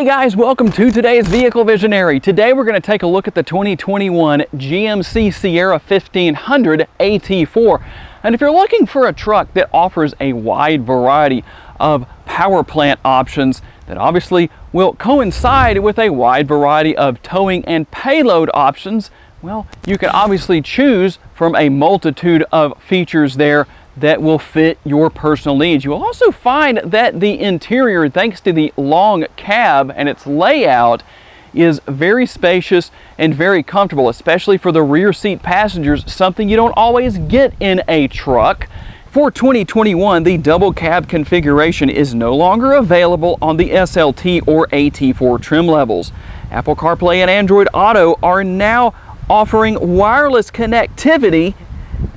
Hey guys, welcome to today's Vehicle Visionary. Today we're going to take a look at the 2021 GMC Sierra 1500 AT4. And if you're looking for a truck that offers a wide variety of power plant options that obviously will coincide with a wide variety of towing and payload options, well, you can obviously choose from a multitude of features there that will fit your personal needs. You will also find that the interior, thanks to the long cab and its layout, is very spacious and very comfortable, especially for the rear seat passengers, something you don't always get in a truck. For 2021, the double cab configuration is no longer available on the SLT or AT4 trim levels. Apple CarPlay and Android Auto are now offering wireless connectivity,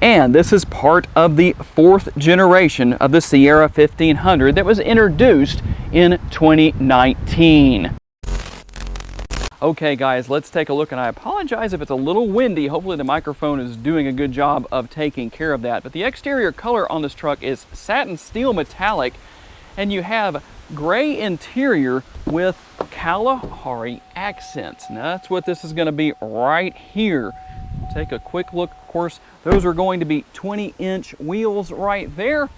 and this is part of the fourth generation of the Sierra 1500 that was introduced in 2019. Okay guys, let's take a look, and I apologize if it's a little windy. Hopefully the microphone is doing a good job of taking care of that. But the exterior color on this truck is satin steel metallic, and you have gray interior with Kalahari accents. Now that's what this is going to be right here. Take a quick look. Of course, those are going to be 20-inch wheels right there. You're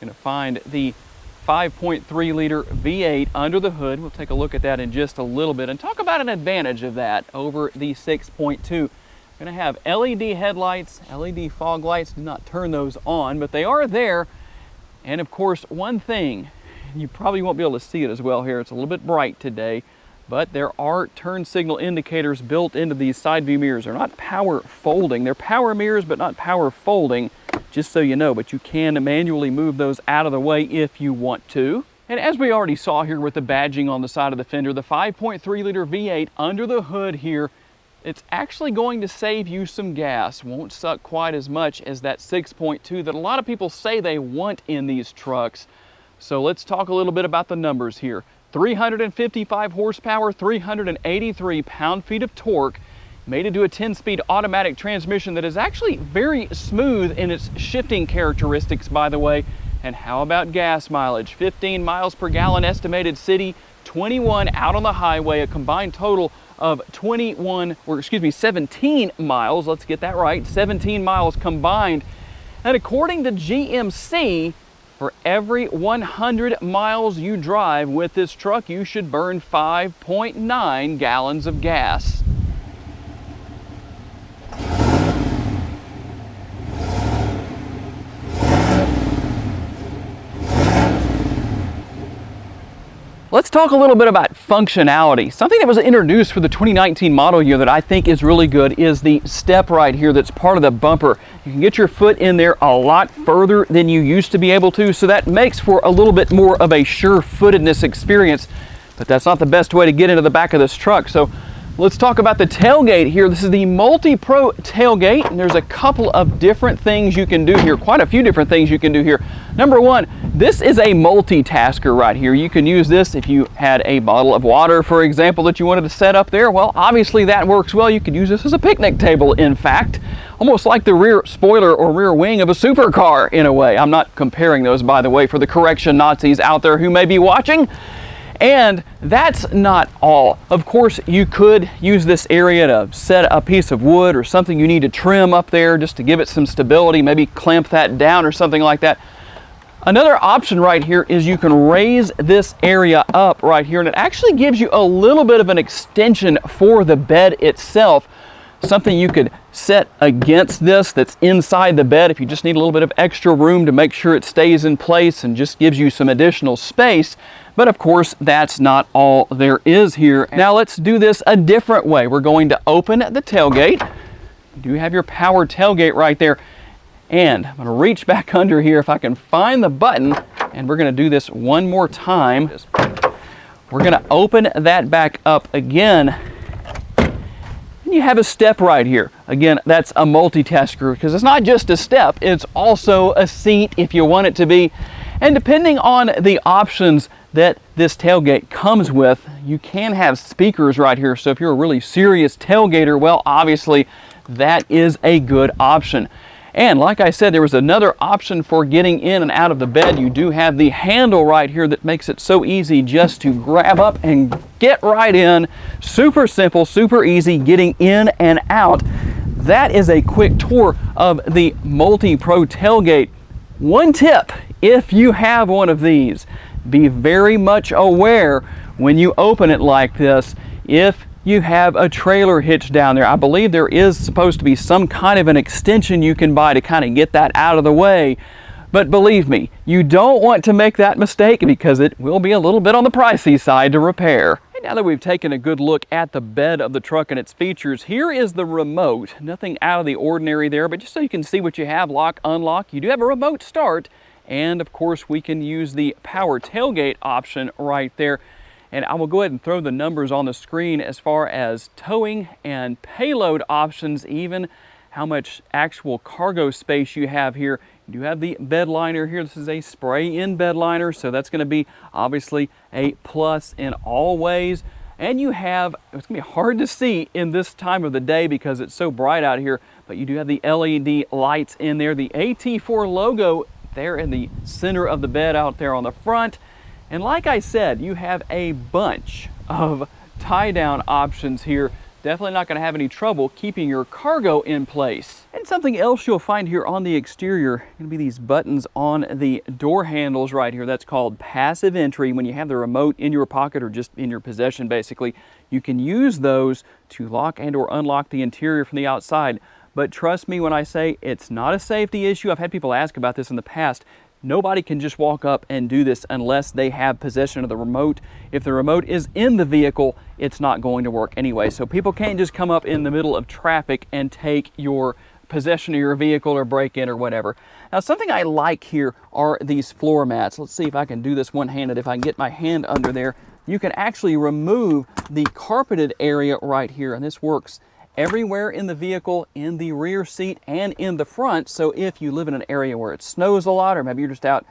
going to find the 5.3 liter V8 under the hood. We'll take a look at that in just a little bit and talk about an advantage of that over the 6.2. Going to have LED headlights, LED fog lights. Do not turn those on, but they are there. And of course, one thing, you probably won't be able to see it as well here. It's a little bit bright today, but there are turn signal indicators built into these side view mirrors. They're not power folding. They're power mirrors, but not power folding, just so you know. But you can manually move those out of the way if you want to. And as we already saw here with the badging on the side of the fender, the 5.3 liter V8 under the hood here, it's actually going to save you some gas. Won't suck quite as much as that 6.2 that a lot of people say they want in these trucks. So let's talk a little bit about the numbers here. 355 horsepower, 383 pound-feet of torque, made into a 10-speed automatic transmission that is actually very smooth in its shifting characteristics, by the way. And how about gas mileage? 15 miles per gallon estimated city, 21 out on the highway, a combined total of 17 miles. Let's get that right, 17 miles combined. And according to GMC, for every 100 miles you drive with this truck, you should burn 5.9 gallons of gas. Let's talk a little bit about functionality. Something that was introduced for the 2019 model year that I think is really good is the step right here that's part of the bumper. You can get your foot in there a lot further than you used to be able to, so that makes for a little bit more of a sure-footedness experience, but that's not the best way to get into the back of this truck. So let's talk about the tailgate here. This is the Multi-Pro tailgate, and there's a couple of different things you can do here, quite a few different things you can do here. Number one, this is a multitasker right here. You can use this if you had a bottle of water, for example, that you wanted to set up there. Well, obviously that works well. You could use this as a picnic table, in fact, almost like the rear spoiler or rear wing of a supercar in a way. I'm not comparing those, by the way, for the correction Nazis out there who may be watching. And that's not all. Of course, you could use this area to set a piece of wood or something you need to trim up there just to give it some stability, maybe clamp that down or something like that. Another option right here is you can raise this area up right here, and it actually gives you a little bit of an extension for the bed itself. Something you could set against this that's inside the bed if you just need a little bit of extra room to make sure it stays in place and just gives you some additional space. But of course, that's not all there is here. Now let's do this a different way. We're going to open the tailgate. You do have your power tailgate right there. And I'm going to reach back under here if I can find the button, and we're going to do this one more time. We're going to open that back up again. And you have a step right here. Again, that's a multitasker because it's not just a step, it's also a seat if you want it to be. And depending on the options that this tailgate comes with, you can have speakers right here. So if you're a really serious tailgater, well, obviously that is a good option. And like I said, there was another option for getting in and out of the bed. You do have the handle right here that makes it so easy just to grab up and get right in. Super simple, super easy getting in and out. That is a quick tour of the Multi-Pro tailgate. One tip, if you have one of these, be very much aware when you open it like this if you have a trailer hitched down there. I believe there is supposed to be some kind of an extension you can buy to kind of get that out of the way. But believe me, you don't want to make that mistake because it will be a little bit on the pricey side to repair. And now that we've taken a good look at the bed of the truck and its features, here is the remote. Nothing out of the ordinary there, but just so you can see what you have, lock, unlock. You do have a remote start, and of course we can use the power tailgate option right there. And I will go ahead and throw the numbers on the screen as far as towing and payload options, even how much actual cargo space you have here. You do have the bed liner here. This is a spray-in bed liner, so that's going to be obviously a plus in all ways. And you have, it's going to be hard to see in this time of the day because it's so bright out here, but you do have the LED lights in there. The AT4 logo there in the center of the bed out there on the front. And like I said, you have a bunch of tie-down options here. Definitely not going to have any trouble keeping your cargo in place. And something else you'll find here on the exterior, going to be these buttons on the door handles right here. That's called passive entry. When you have the remote in your pocket or just in your possession, basically, you can use those to lock and or unlock the interior from the outside. But trust me when I say it's not a safety issue. I've had people ask about this in the past. Nobody can just walk up and do this unless they have possession of the remote. If the remote is in the vehicle, it's not going to work anyway. So people can't just come up in the middle of traffic and take your possession of your vehicle or break in or whatever. Now, something I like here are these floor mats. Let's see if I can do this one-handed. If I can get my hand under there, you can actually remove the carpeted area right here, and this works everywhere in the vehicle, in the rear seat and in the front. So if you live in an area where it snows a lot, or maybe you're just out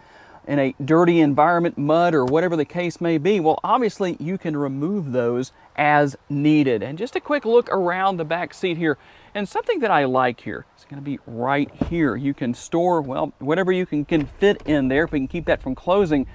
in a dirty environment, mud or whatever the case may be, well, obviously you can remove those as needed. And just a quick look around the back seat here, and something that I like here, it's going to be right here. You can store, well, whatever you can fit in there. If we can keep that from closing,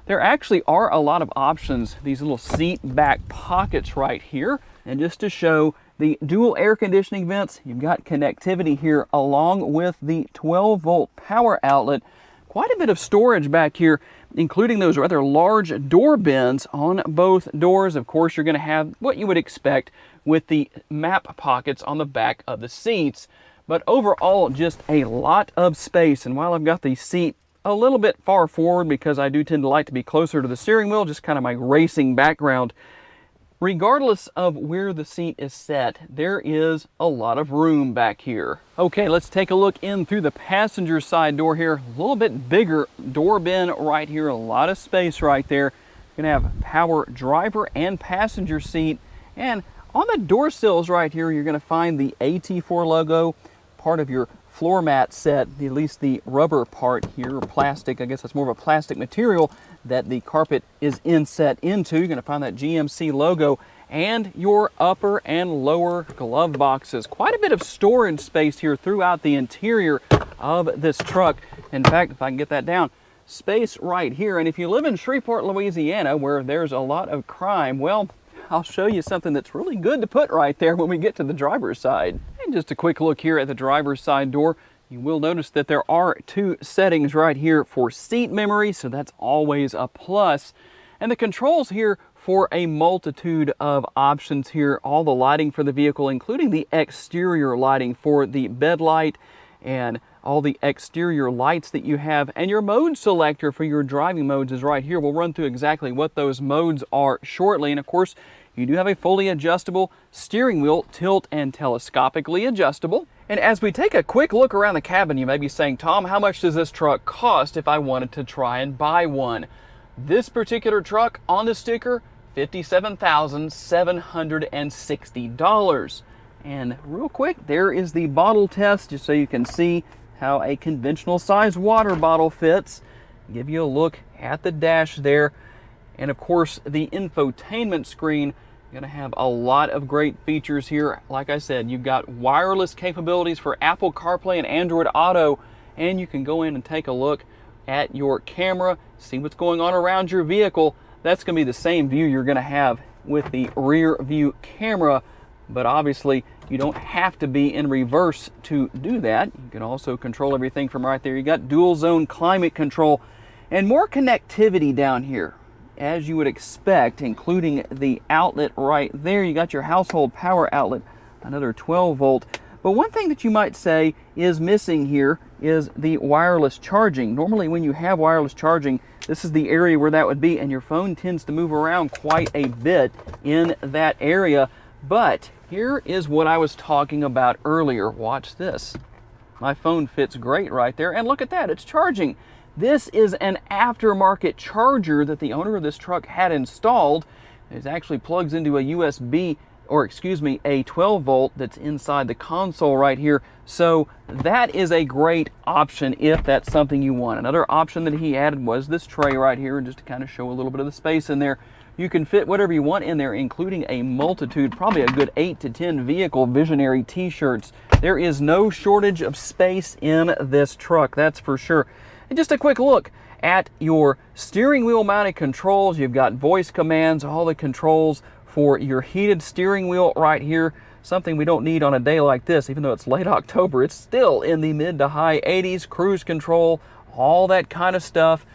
there actually are a lot of options. These little seat back pockets right here. And just to show the dual air conditioning vents, you've got connectivity here along with the 12-volt power outlet. Quite a bit of storage back here, including those rather large door bins on both doors. Of course, you're going to have what you would expect with the map pockets on the back of the seats. But overall, just a lot of space. And while I've got the seat a little bit far forward because I do tend to like to be closer to the steering wheel, just kind of my racing background, regardless of where the seat is set, there is a lot of room back here. Okay, let's take a look in through the passenger side door here. A little bit bigger door bin right here, a lot of space right there. You're gonna have power driver and passenger seat. And on the door sills right here, you're gonna find the AT4 logo, part of your floor mat set, at least the rubber part here, or plastic, I guess it's more of a plastic material that the carpet is inset into. You're going to find that GMC logo and your upper and lower glove boxes. Quite a bit of storage space here throughout the interior of this truck. In fact, if I can get that down, space right here. And if you live in Shreveport, Louisiana, where there's a lot of crime, well, I'll show you something that's really good to put right there when we get to the driver's side. And just a quick look here at the driver's side door. You will notice that there are two settings right here for seat memory, so that's always a plus. And the controls here for a multitude of options here. All the lighting for the vehicle, including the exterior lighting for the bed light and all the exterior lights that you have. And your mode selector for your driving modes is right here. We'll run through exactly what those modes are shortly. And of course, you do have a fully adjustable steering wheel, tilt and telescopically adjustable. And as we take a quick look around the cabin, you may be saying, Tom, how much does this truck cost if I wanted to try and buy one? This particular truck on the sticker, $57,760. And real quick, there is the bottle test, just so you can see how a conventional size water bottle fits. Give you a look at the dash there. And of course, the infotainment screen You're going to have a lot of great features here. Like I said, you've got wireless capabilities for Apple CarPlay and Android Auto, and you can go in and take a look at your camera, see what's going on around your vehicle. That's going to be the same view you're going to have with the rear view camera, but obviously you don't have to be in reverse to do that. You can also control everything from right there. You got dual zone climate control and more connectivity down here, as you would expect, including the outlet right there. You got your household power outlet, another 12 volt. But one thing that you might say is missing here is the wireless charging. Normally when you have wireless charging, this is the area where that would be, and your phone tends to move around quite a bit in that area. But here is what I was talking about earlier. Watch this. My phone fits great right there, and look at that, it's charging. This is an aftermarket charger that the owner of this truck had installed. It actually plugs into a USB, or excuse me, a 12 volt that's inside the console right here. So that is a great option if that's something you want. Another option that he added was this tray right here, and just to kind of show a little bit of the space in there. You can fit whatever you want in there, including a multitude, probably a good 8 to 10 vehicle visionary t-shirts. There is no shortage of space in this truck, that's for sure. And just a quick look at your steering wheel mounted controls. You've got voice commands, all the controls for your heated steering wheel right here. Something we don't need on a day like this, even though it's late October. It's still in the mid to high 80s, cruise control, all that kind of stuff.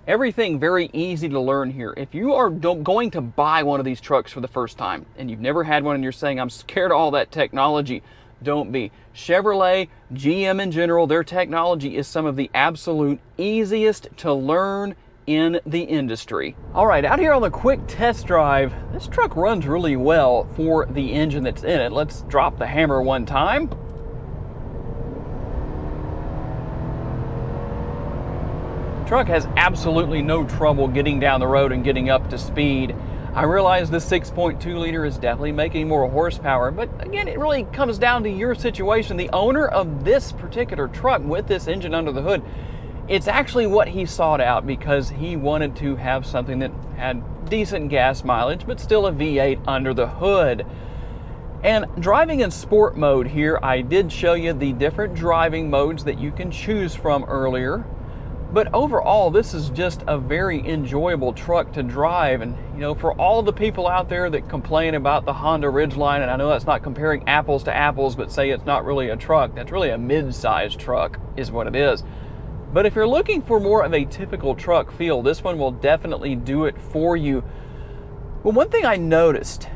Everything very easy to learn here. If you are going to buy one of these trucks for the first time and you've never had one and you're saying, I'm scared of all that technology, don't be. Chevrolet, GM in general, their technology is some of the absolute easiest to learn in the industry. All right, out here on the quick test drive, this truck runs really well for the engine that's in it. Let's drop the hammer one time. Truck has absolutely no trouble getting down the road and getting up to speed. I realize this 6.2 liter is definitely making more horsepower, but again, it really comes down to your situation. The owner of this particular truck with this engine under the hood, it's actually what he sought out because he wanted to have something that had decent gas mileage, but still a V8 under the hood. And driving in sport mode here, I did show you the different driving modes that you can choose from earlier. But overall, this is just a very enjoyable truck to drive. And you know, for all the people out there that complain about the Honda Ridgeline, and I know that's not comparing apples to apples, but say it's not really a truck, that's really a mid-sized truck is what it is. But if you're looking for more of a typical truck feel, this one will definitely do it for you. Well, one thing I noticed,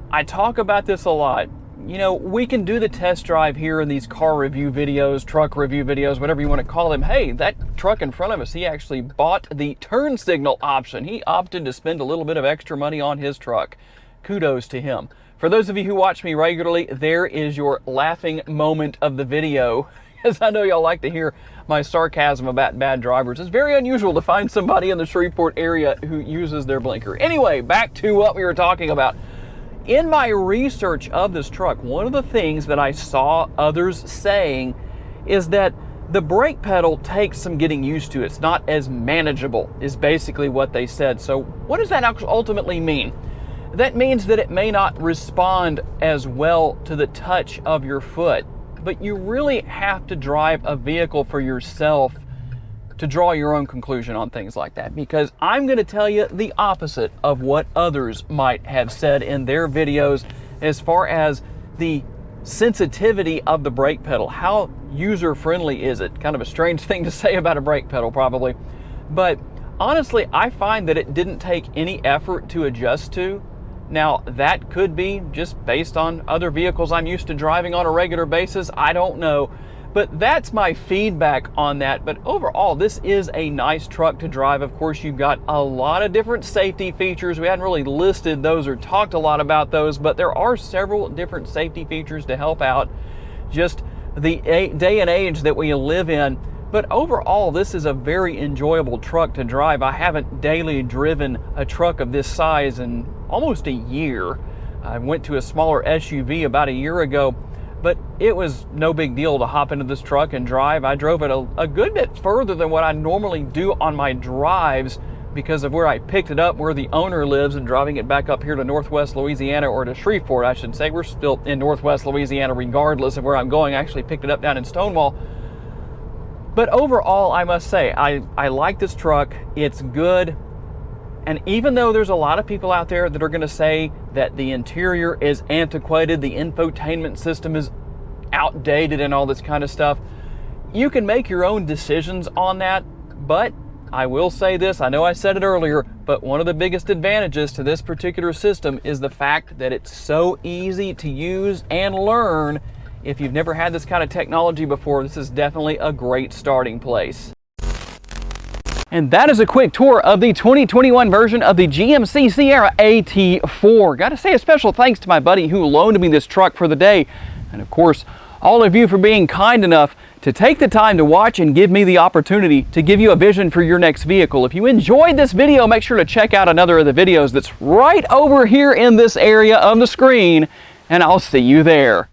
I talk about this a lot, you know, we can do the test drive here in these car review videos, truck review videos, whatever you want to call them. Hey, that truck in front of us, he actually bought the turn signal option. He opted to spend a little bit of extra money on his truck. Kudos to him. For those of you who watch me regularly, there is your laughing moment of the video, because I know y'all like to hear my sarcasm about bad drivers. It's very unusual to find somebody in the Shreveport area who uses their blinker. Anyway, back to what we were talking about. In my research of this truck, one of the things that I saw others saying is that the brake pedal takes some getting used to. It's not as manageable, is basically what they said. So what does that ultimately mean? That means that it may not respond as well to the touch of your foot, but you really have to drive a vehicle for yourself to draw your own conclusion on things like that, because I'm going to tell you the opposite of what others might have said in their videos as far as the sensitivity of the brake pedal. How user-friendly is it? Kind of a strange thing to say about a brake pedal probably, but honestly I find that it didn't take any effort to adjust to. Now that could be just based on other vehicles I'm used to driving on a regular basis, I don't know. But that's my feedback on that. But overall, this is a nice truck to drive. Of course, you've got a lot of different safety features. We hadn't really listed those or talked a lot about those, but there are several different safety features to help out just the day and age that we live in. But overall, this is a very enjoyable truck to drive. I haven't daily driven a truck of this size in almost a year. I went to a smaller SUV about a year ago, but it was no big deal to hop into this truck and drive. I drove it a good bit further than what I normally do on my drives, because of where I picked it up, where the owner lives, and driving it back up here to Northwest Louisiana, or to Shreveport, I should say. We're still in Northwest Louisiana regardless of where I'm going. I actually picked it up down in Stonewall. But overall, I must say, I like this truck. It's good. And even though there's a lot of people out there that are going to say that the interior is antiquated, the infotainment system is outdated and all this kind of stuff, you can make your own decisions on that. But I will say this, I know I said it earlier, but one of the biggest advantages to this particular system is the fact that it's so easy to use and learn. If you've never had this kind of technology before, this is definitely a great starting place. And that is a quick tour of the 2021 version of the GMC Sierra AT4. Got to say a special thanks to my buddy who loaned me this truck for the day. And of course, all of you for being kind enough to take the time to watch and give me the opportunity to give you a vision for your next vehicle. If you enjoyed this video, make sure to check out another of the videos that's right over here in this area of the screen, and I'll see you there.